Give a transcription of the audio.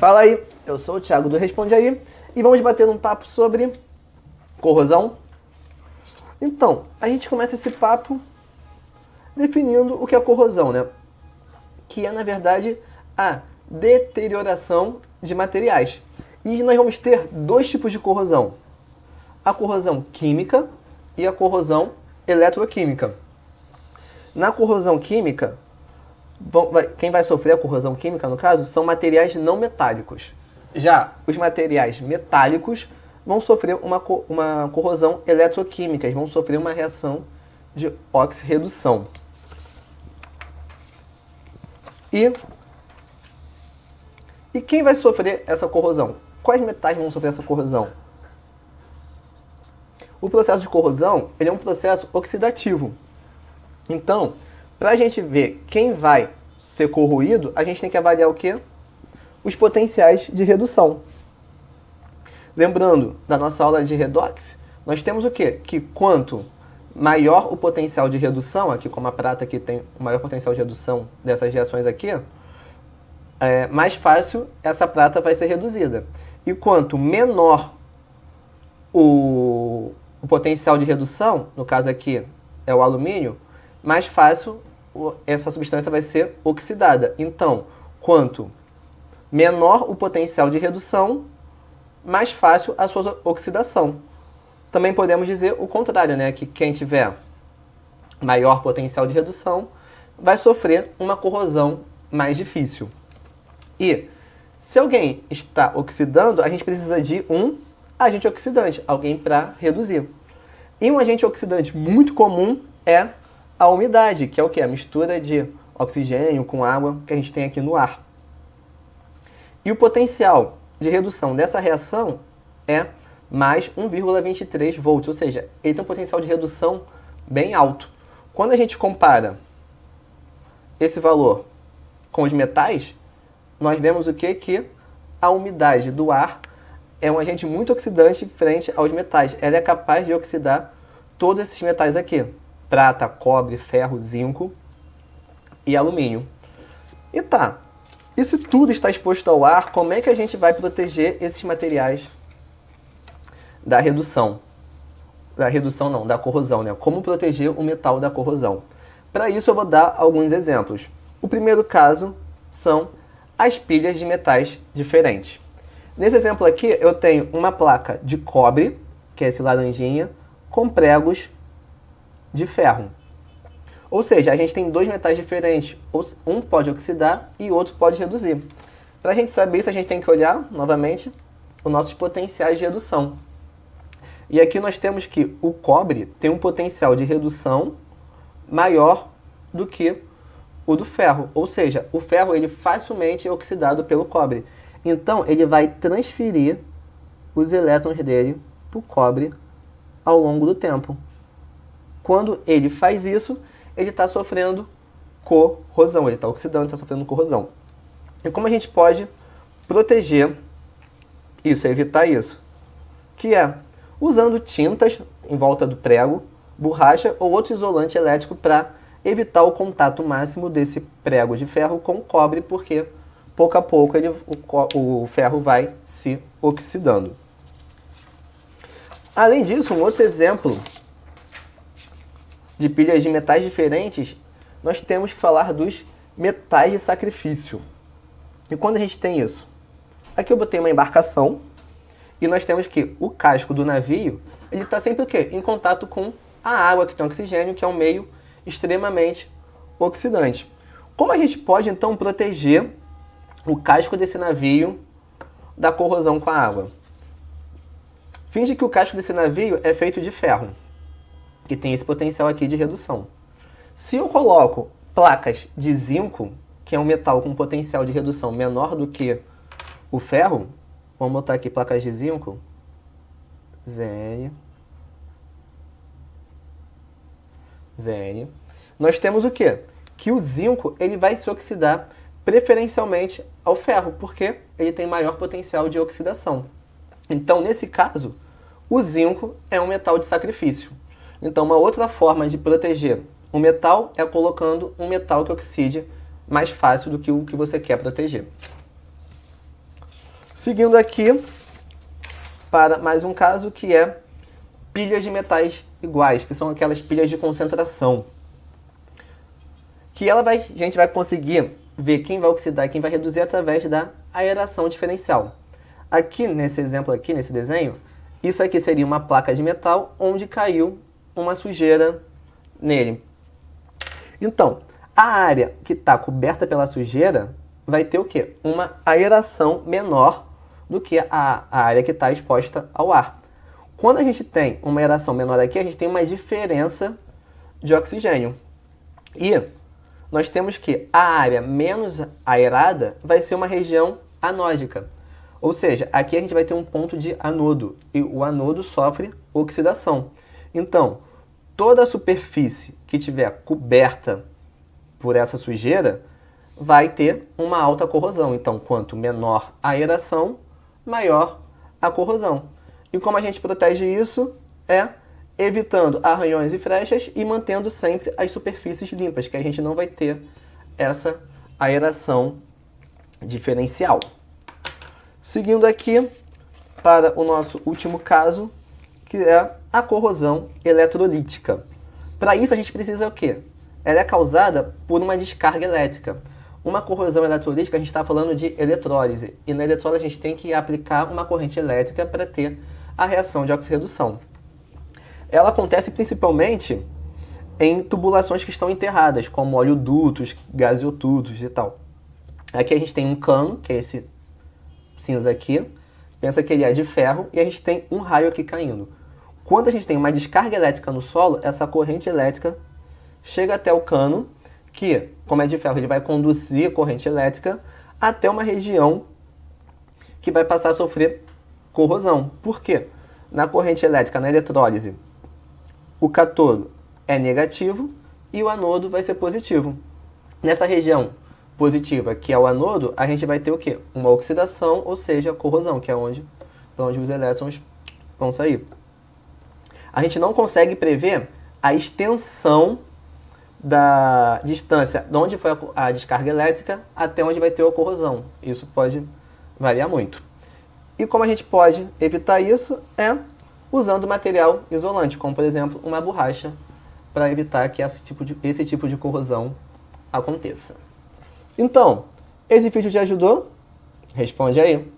Fala aí, eu sou o Thiago do Responde Aí e vamos bater um papo sobre corrosão. Então, a gente começa esse papo definindo o que é corrosão, né? Que é, na verdade, a deterioração de materiais. E nós vamos ter dois tipos de corrosão. A corrosão química e a corrosão eletroquímica. Na corrosão química, quem vai sofrer a corrosão química, no caso, são materiais não metálicos. Já os materiais metálicos vão sofrer uma corrosão eletroquímica, eles vão sofrer uma reação de oxirredução. E quem vai sofrer essa corrosão? Quais metais vão sofrer essa corrosão? O processo de corrosão ele é um processo oxidativo. Então, para a gente ver quem vai ser corroído, a gente tem que avaliar o quê? Os potenciais de redução. Lembrando da nossa aula de redox, nós temos o quê? Que quanto maior o potencial de redução, aqui como a prata aqui tem o maior potencial de redução dessas reações aqui, mais fácil essa prata vai ser reduzida. E quanto menor o potencial de redução, no caso aqui é o alumínio, mais fácil essa substância vai ser oxidada. Então, quanto menor o potencial de redução, mais fácil a sua oxidação. Também podemos dizer o contrário, né? Que quem tiver maior potencial de redução vai sofrer uma corrosão mais difícil. E se alguém está oxidando, a gente precisa de um agente oxidante, alguém para reduzir. E um agente oxidante muito comum é a umidade, que é o que? A mistura de oxigênio com água que a gente tem aqui no ar. E o potencial de redução dessa reação é mais 1,23 volts, ou seja, ele tem um potencial de redução bem alto. Quando a gente compara esse valor com os metais, nós vemos o quê? Que a umidade do ar é um agente muito oxidante frente aos metais. Ela é capaz de oxidar todos esses metais aqui. Prata, cobre, ferro, zinco e alumínio. E tá, e se tudo está exposto ao ar, como é que a gente vai proteger esses materiais da redução? Da redução não, da corrosão, né? Como proteger o metal da corrosão? Para isso eu vou dar alguns exemplos. O primeiro caso são as pilhas de metais diferentes. Nesse exemplo aqui eu tenho uma placa de cobre, que é esse laranjinha, com pregos de ferro. Ou seja, a gente tem dois metais diferentes. Um pode oxidar e o outro pode reduzir. Para a gente saber isso, a gente tem que olhar, novamente, os nossos potenciais de redução. E aqui nós temos que o cobre tem um potencial de redução maior do que o do ferro. Ou seja, o ferro ele facilmente é oxidado pelo cobre. Então, ele vai transferir os elétrons dele para o cobre ao longo do tempo. Quando ele faz isso, ele está sofrendo corrosão, ele está oxidando, está sofrendo corrosão. E como a gente pode proteger isso, evitar isso? Que é usando tintas em volta do prego, borracha ou outro isolante elétrico para evitar o contato máximo desse prego de ferro com o cobre, porque pouco a pouco o ferro vai se oxidando. Além disso, um outro exemplo de pilhas de metais diferentes, nós temos que falar dos metais de sacrifício. E quando a gente tem isso? Aqui eu botei uma embarcação e nós temos que o casco do navio, ele está sempre o quê? Em contato com a água, que tem oxigênio, que é um meio extremamente oxidante. Como a gente pode então proteger o casco desse navio da corrosão com a água? Finge que o casco desse navio é feito de ferro, que tem esse potencial aqui de redução. Se eu coloco placas de zinco, que é um metal com potencial de redução menor do que o ferro, vamos botar aqui placas de zinco, Zn, nós temos o quê? Que o zinco ele vai se oxidar preferencialmente ao ferro, porque ele tem maior potencial de oxidação. Então, nesse caso, o zinco é um metal de sacrifício. Então, uma outra forma de proteger o metal é colocando um metal que oxide mais fácil do que o que você quer proteger. Seguindo aqui para mais um caso que é pilhas de metais iguais, que são aquelas pilhas de concentração. Que a gente vai conseguir ver quem vai oxidar e quem vai reduzir através da aeração diferencial. Aqui nesse exemplo aqui, nesse desenho, isso aqui seria uma placa de metal onde caiu uma sujeira nele. Então, a área que está coberta pela sujeira vai ter o quê? Uma aeração menor do que a área que está exposta ao ar. Quando a gente tem uma aeração menor aqui, a gente tem uma diferença de oxigênio. E nós temos que a área menos aerada vai ser uma região anódica. Ou seja, aqui a gente vai ter um ponto de anodo, e o anodo sofre oxidação. Então, toda a superfície que estiver coberta por essa sujeira vai ter uma alta corrosão. Então, quanto menor a aeração, maior a corrosão. E como a gente protege isso é evitando arranhões e frechas e mantendo sempre as superfícies limpas, que a gente não vai ter essa aeração diferencial. Seguindo aqui para o nosso último caso, que é a corrosão eletrolítica. Para isso a gente precisa o quê? Ela é causada por uma descarga elétrica. Uma corrosão eletrolítica, a gente está falando de eletrólise. E na eletrólise a gente tem que aplicar uma corrente elétrica para ter a reação de oxirredução. Ela acontece principalmente em tubulações que estão enterradas, como oleodutos, gasodutos e tal. Aqui a gente tem um cano, que é esse cinza aqui. Pensa que ele é de ferro e a gente tem um raio aqui caindo. Quando a gente tem uma descarga elétrica no solo, essa corrente elétrica chega até o cano, que, como é de ferro, ele vai conduzir a corrente elétrica até uma região que vai passar a sofrer corrosão. Por quê? Na corrente elétrica, na eletrólise, o cátodo é negativo e o anodo vai ser positivo. Nessa região positiva, que é o anodo, a gente vai ter o quê? Uma oxidação, ou seja, corrosão, que é para onde os elétrons vão sair. A gente não consegue prever a extensão da distância de onde foi a descarga elétrica até onde vai ter a corrosão. Isso pode variar muito. E como a gente pode evitar isso é usando material isolante, como por exemplo uma borracha, para evitar que esse tipo de corrosão aconteça. Então, esse vídeo te ajudou? Responde aí.